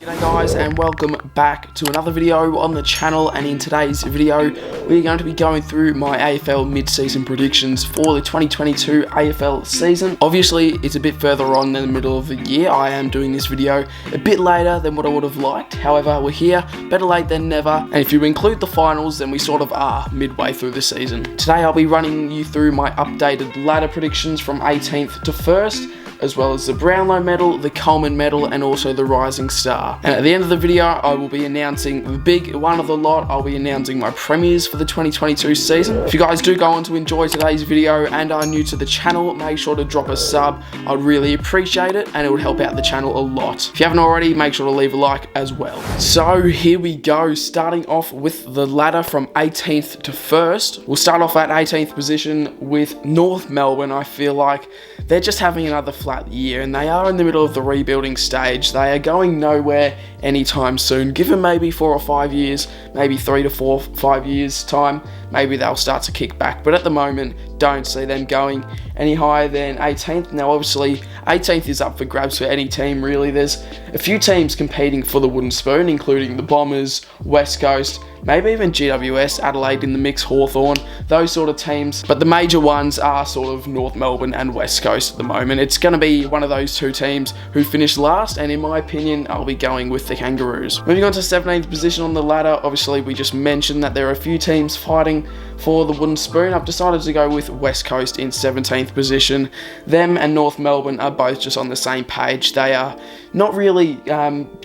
G'day guys, and welcome back to another video on the channel. And in today's video we're going to be going through my AFL mid-season predictions for the 2022 AFL season. Obviously it's a bit further on in the middle of the year. I am doing this video a bit later than what I would have liked. However, we're here, better late than never, and if you include the finals then we sort of are midway through the season. Today I'll be running you through my updated ladder predictions from 18th to 1st, as well as the Brownlow medal, the Coleman medal, and also the Rising Star. And at the end of the video, I will be announcing the big one of the lot. I'll be announcing my premiers for the 2022 season. If you guys do go on to enjoy today's video and are new to the channel, make sure to drop a sub. I'd really appreciate it, and it would help out the channel a lot. If you haven't already, make sure to leave a like as well. So here we go, starting off with the ladder from 18th to 1st. We'll start off at 18th position with North Melbourne. I feel like they're just having another flat year, and they are in the middle of the rebuilding stage. They are going nowhere anytime soon. Given maybe 4 or 5 years, maybe 3 to 4, 5 years time, maybe they'll start to kick back, but at the moment don't see them going any higher than 18th. Now obviously 18th is up for grabs for any team really. There's a few teams competing for the wooden spoon, including the Bombers, West Coast, maybe even GWS, Adelaide in the mix, Hawthorn, those sort of teams. But the major ones are sort of North Melbourne and West Coast at the moment. It's going to be one of those two teams who finish last, and in my opinion, I'll be going with the Kangaroos. Moving on to 17th position on the ladder, obviously we just mentioned that there are a few teams fighting for the wooden spoon. I've decided to go with West Coast in 17th position. Them and North Melbourne are both just on the same page. They are not really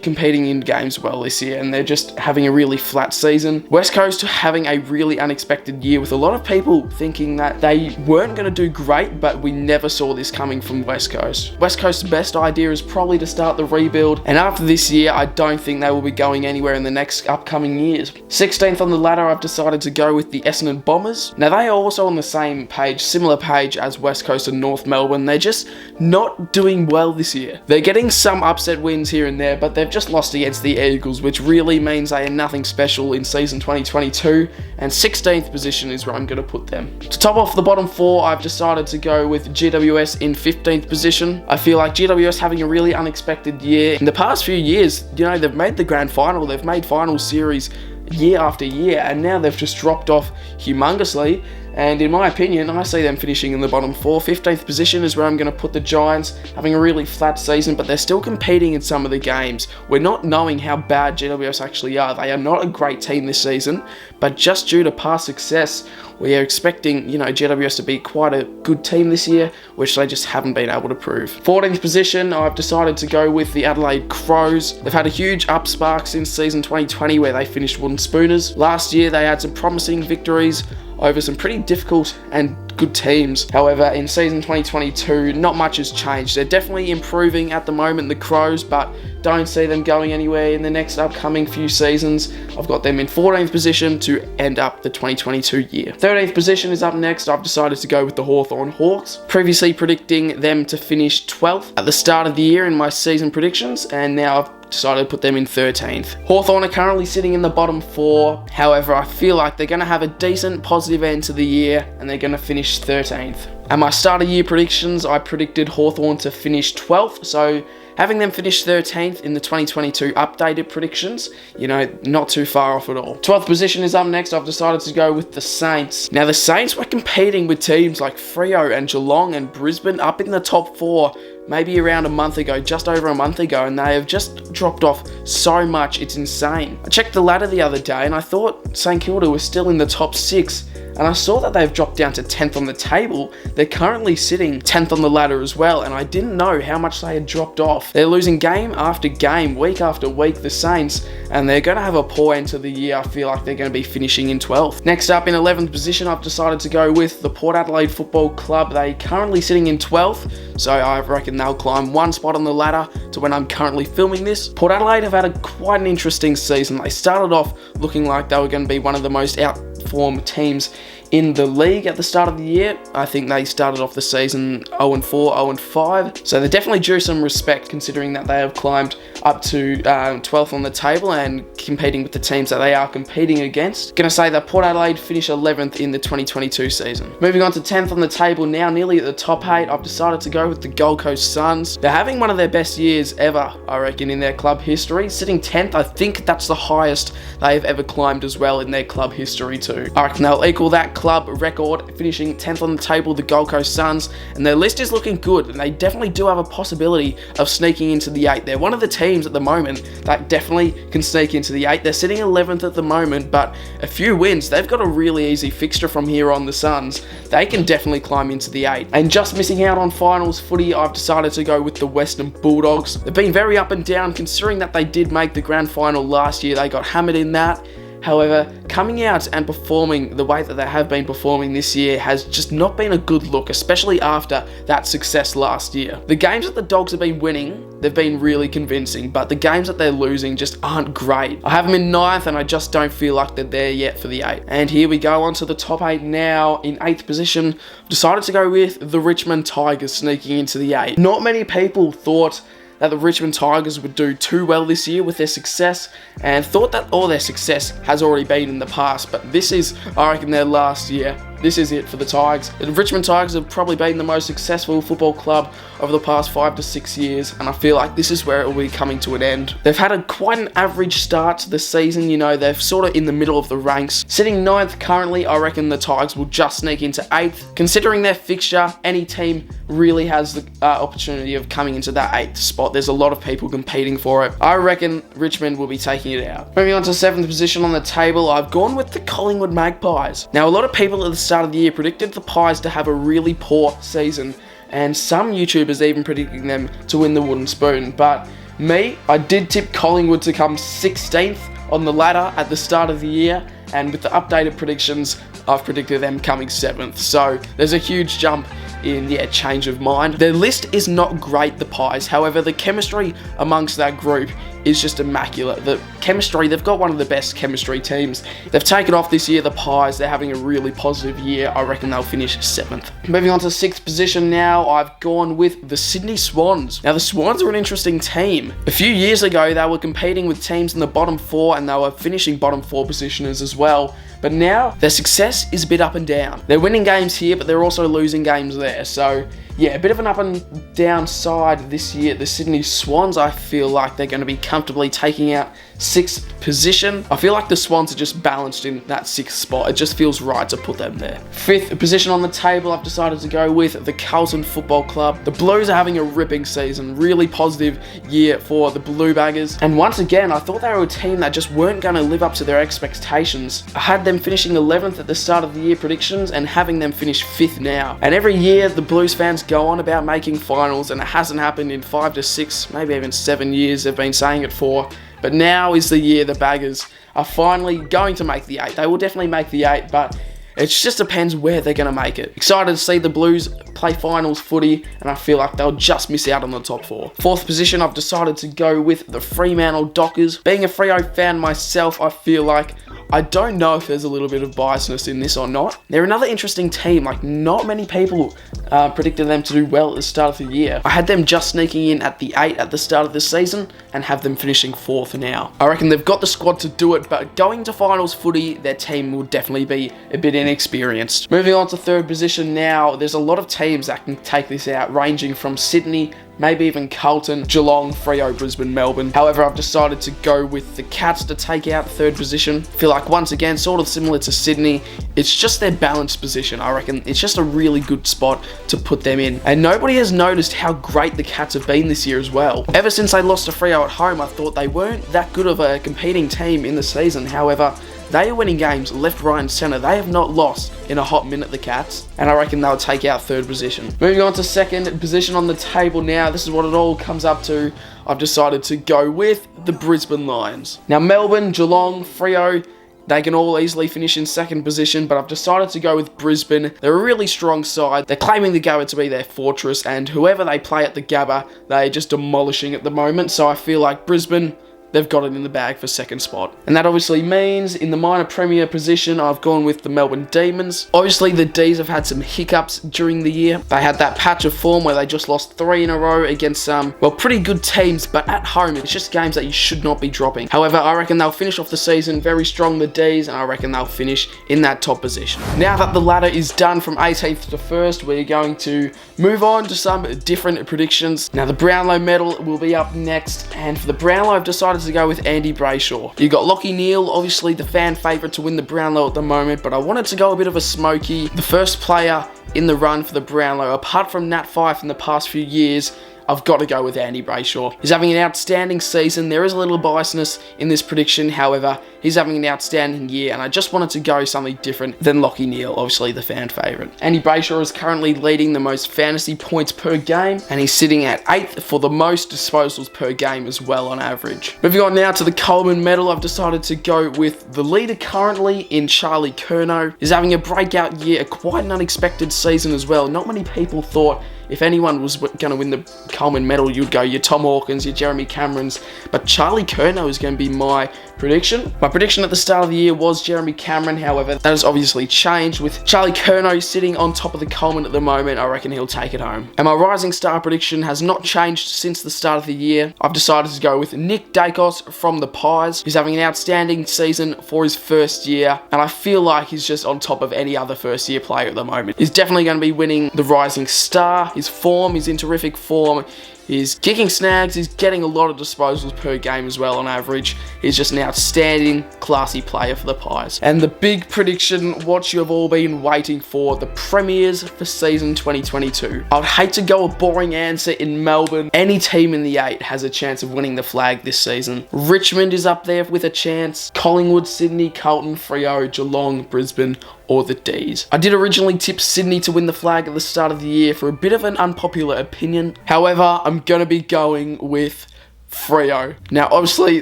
competing in games well this year, and they're just having a really flat season. West Coast having a really unexpected year, with a lot of people thinking that they weren't going to do great, but we never saw this coming from West Coast. West Coast's best idea is probably to start the rebuild, and after this year I don't think they will be going anywhere in the next upcoming years. 16th on the ladder, I've decided to go with the Essendon Bombers. Now they are also on the same page, similar page as West Coast and North Melbourne. They're just not doing well this year. They're getting some upset wins here and there, but they've just lost against the Eagles, which really means they are nothing special in season 2022, and 16th position is where I'm going to put them. To top off the bottom four, I've decided to go with GWS in 15th position. I feel like GWS having a really unexpected year. In the past few years, you know, they've made the grand final, they've made final series year after year, and now they've just dropped off humongously. And in my opinion, I see them finishing in the bottom four. 15th position is where I'm going to put the Giants, having a really flat season, but they're still competing in some of the games. We're not knowing how bad GWS actually are. They are not a great team this season, but just due to past success, we are expecting, you know, GWS to be quite a good team this year, which they just haven't been able to prove. 14th position, I've decided to go with the Adelaide Crows. They've had a huge upspark since season 2020, where they finished wooden spooners. Last year, they had some promising victories over some pretty difficult and good teams. However, in season 2022, not much has changed. They're definitely improving at the moment, the Crows, but don't see them going anywhere in the next upcoming few seasons. I've got them in 14th position to end up the 2022 year. 13th position is up next. I've decided to go with the Hawthorn Hawks, previously predicting them to finish 12th at the start of the year in my season predictions, and now I've decided to put them in 13th. Hawthorn are currently sitting in the bottom four. However, I feel like they're going to have a decent positive end to the year, and they're going to finish 13th. At my start of year predictions, I predicted Hawthorn to finish 12th, so having them finish 13th in the 2022 updated predictions, you know, not too far off at all. 12th position is up next. I've decided to go with the Saints. Now the Saints were competing with teams like Freo and Geelong and Brisbane up in the top four maybe around a month ago, just over a month ago, and they have just dropped off so much, it's insane. I checked the ladder the other day and I thought St Kilda was still in the top 6, and I saw that they've dropped down to 10th on the table. They're currently sitting 10th on the ladder as well, and I didn't know how much they had dropped off. They're losing game after game, week after week, the Saints, and they're going to have a poor end to the year. I feel like they're going to be finishing in 12th. Next up, in 11th position, I've decided to go with the Port Adelaide Football Club. They're currently sitting in 12th, so I reckon they'll climb one spot on the ladder to when I'm currently filming this. Port Adelaide have had quite an interesting season. They started off looking like they were going to be one of the most outperformed teams in the league at the start of the year. I think they started off the season 0-4, 0-5. So they're definitely due some respect, considering that they have climbed up to 12th on the table and competing with the teams that they are competing against. Gonna say that Port Adelaide finish 11th in the 2022 season. Moving on to 10th on the table now, nearly at the top 8, I've decided to go with the Gold Coast Suns. They're having one of their best years ever, I reckon, in their club history. Sitting 10th, I think that's the highest they've ever climbed as well in their club history too. I reckon they'll equal that club record, finishing 10th on the table, the Gold Coast Suns, and their list is looking good, and they definitely do have a possibility of sneaking into the 8. They're one of the teams at the moment that definitely can sneak into the 8. They're sitting 11th at the moment, but a few wins. They've got a really easy fixture from here on, the Suns. They can definitely climb into the 8. And just missing out on finals footy, I've decided to go with the Western Bulldogs. They've been very up and down, considering that they did make the grand final last year. They got hammered in that. However, coming out and performing the way that they have been performing this year has just not been a good look, especially after that success last year. The games that the Dogs have been winning, they've been really convincing, but the games that they're losing just aren't great. I have them in 9th, and I just don't feel like they're there yet for the 8. And here we go on to the top 8 now. In 8th position, I've decided to go with the Richmond Tigers sneaking into the 8. Not many people thought that the Richmond Tigers would do too well this year with their success, and thought that all their success has already been in the past, but this is, I reckon, their last year. This is it for the Tigers. The Richmond Tigers have probably been the most successful football club over the past 5 to 6 years, and I feel like this is where it will be coming to an end. They've had quite an average start to the season, you know, they're sort of in the middle of the ranks. Sitting 9th currently, I reckon the Tigers will just sneak into 8th. Considering their fixture, any team really has the opportunity of coming into that 8th spot. There's a lot of people competing for it. I reckon Richmond will be taking it out. Moving on to 7th position on the table, I've gone with the Collingwood Magpies. Now, a lot of people at the start of the year predicted the Pies to have a really poor season, and some YouTubers even predicting them to win the wooden spoon, but me, I did tip Collingwood to come 16th on the ladder at the start of the year, and with the updated predictions, I've predicted them coming 7th, so there's a huge jump in, change of mind. Their list is not great, the Pies, however, the chemistry amongst that group is just immaculate. The chemistry, they've got one of the best chemistry teams. They've taken off this year, the Pies, they're having a really positive year. I reckon they'll finish 7th. Moving on to 6th position now, I've gone with the Sydney Swans. Now, the Swans are an interesting team. A few years ago, they were competing with teams in the bottom 4, and they were finishing bottom 4 positioners as well. But now, their success is a bit up and down. They're winning games here, but they're also losing games there. So, yeah, a bit of an up and down side this year. The Sydney Swans, I feel like they're going to be comfortably taking out 6th position. I feel like the Swans are just balanced in that 6th spot. It just feels right to put them there. 5th position on the table, I've decided to go with the Carlton Football Club. The Blues are having a ripping season. Really positive year for the Blue Baggers. And once again, I thought they were a team that just weren't going to live up to their expectations. I had them finishing 11th at the start of the year predictions and having them finish 5th now. And every year, the Blues fans go on about making finals, and it hasn't happened in 5 to 6, maybe even 7 years they've been saying it for. But now is the year the Baggers are finally going to make the 8. They will definitely make the 8, but it just depends where they're going to make it. Excited to see the Blues play finals footy, and I feel like they'll just miss out on the top 4. 4th position, I've decided to go with the Fremantle Dockers. Being a Freo fan myself, I feel like I don't know if there's a little bit of biasness in this or not. They're another interesting team. Like, not many people predicted them to do well at the start of the year. I had them just sneaking in at the 8 at the start of the season and have them finishing 4th now. I reckon they've got the squad to do it, but going to finals footy, their team will definitely be a bit inexperienced. Moving on to 3rd position now, there's a lot of teams that can take this out, ranging from Sydney, maybe even Carlton, Geelong, Freo, Brisbane, Melbourne. However, I've decided to go with the Cats to take out 3rd position. Feel like, once again, sort of similar to Sydney, it's just their balanced position. I reckon it's just a really good spot to put them in. And nobody has noticed how great the Cats have been this year as well. Ever since they lost to Freo at home, I thought they weren't that good of a competing team in the season. However, they are winning games left, right and centre. They have not lost in a hot minute, the Cats, and I reckon they'll take out 3rd position. Moving on to 2nd position on the table now, this is what it all comes up to. I've decided to go with the Brisbane Lions. Now, Melbourne, Geelong, Freo, they can all easily finish in 2nd position, but I've decided to go with Brisbane. They're a really strong side. They're claiming the Gabba to be their fortress, and whoever they play at the Gabba, they're just demolishing at the moment. So I feel like Brisbane, they've got it in the bag for second spot. And that obviously means in the minor premier position, I've gone with the Melbourne Demons. Obviously, the D's have had some hiccups during the year. They had that patch of form where they just lost 3 in a row against some, well, pretty good teams, but at home, it's just games that you should not be dropping. However, I reckon they'll finish off the season very strong, the D's, and I reckon they'll finish in that top position. Now that the ladder is done from 18th to 1st, we're going to move on to some different predictions. Now, the Brownlow medal will be up next, and for the Brownlow, I've decided to go with Andy Brayshaw. You got Lachie Neale, obviously the fan favourite to win the Brownlow at the moment, but I wanted to go a bit of a smoky. The first player in the run for the Brownlow, apart from Nat Fyfe in the past few years, I've got to go with Andy Brayshaw. He's having an outstanding season. There is a little biasness in this prediction, however, he's having an outstanding year, and I just wanted to go something different than Lachie Neale, obviously the fan favourite. Andy Brayshaw is currently leading the most fantasy points per game, and he's sitting at 8th for the most disposals per game as well on average. Moving on now to the Coleman medal, I've decided to go with the leader currently in Charlie Curnow. He's having a breakout year, quite an unexpected season as well. Not many people thought if anyone was going to win the Coleman medal, you'd go your Tom Hawkins, your Jeremy Camerons, but Charlie Curnow is going to be my prediction. My prediction at the start of the year was Jeremy Cameron, however, that has obviously changed. With Charlie Curnow sitting on top of the Coleman at the moment, I reckon he'll take it home. And my rising star prediction has not changed since the start of the year. I've decided to go with Nick Dacos from the Pies. He's having an outstanding season for his first year, and I feel like he's just on top of any other first year player at the moment. He's definitely going to be winning the rising star. His form is in terrific form. He's kicking snags, he's getting a lot of disposals per game as well on average. He's just an outstanding, classy player for the Pies. And the big prediction, what you have all been waiting for, the premiers for season 2022. I would hate to go a boring answer in Melbourne. Any team in the 8 has a chance of winning the flag this season. Richmond is up there with a chance. Collingwood, Sydney, Carlton, Freo, Geelong, Brisbane, or the D's. I did originally tip Sydney to win the flag at the start of the year for a bit of an unpopular opinion. However, I'm going to be going with Freo. Now, obviously,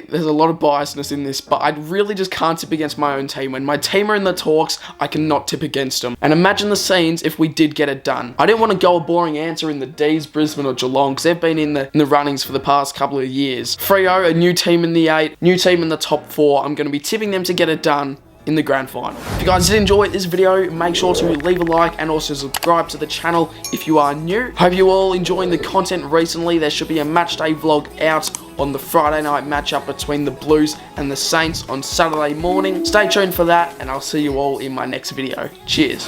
there's a lot of biasness in this, but I really just can't tip against my own team. When my team are in the talks, I cannot tip against them. And imagine the scenes if we did get it done. I didn't want to go a boring answer in the D's, Brisbane, or Geelong, because they've been in the runnings for the past couple of years. Freo, a new team in the 8, new team in the top 4. I'm going to be tipping them to get it done in the grand final. If you guys did enjoy this video, make sure to leave a like and also subscribe to the channel if you are new. Hope you all enjoying the content recently. There should be a match day vlog out on the Friday night matchup between the Blues and the Saints on Saturday morning. Stay tuned for that, and I'll see you all in my next video. Cheers.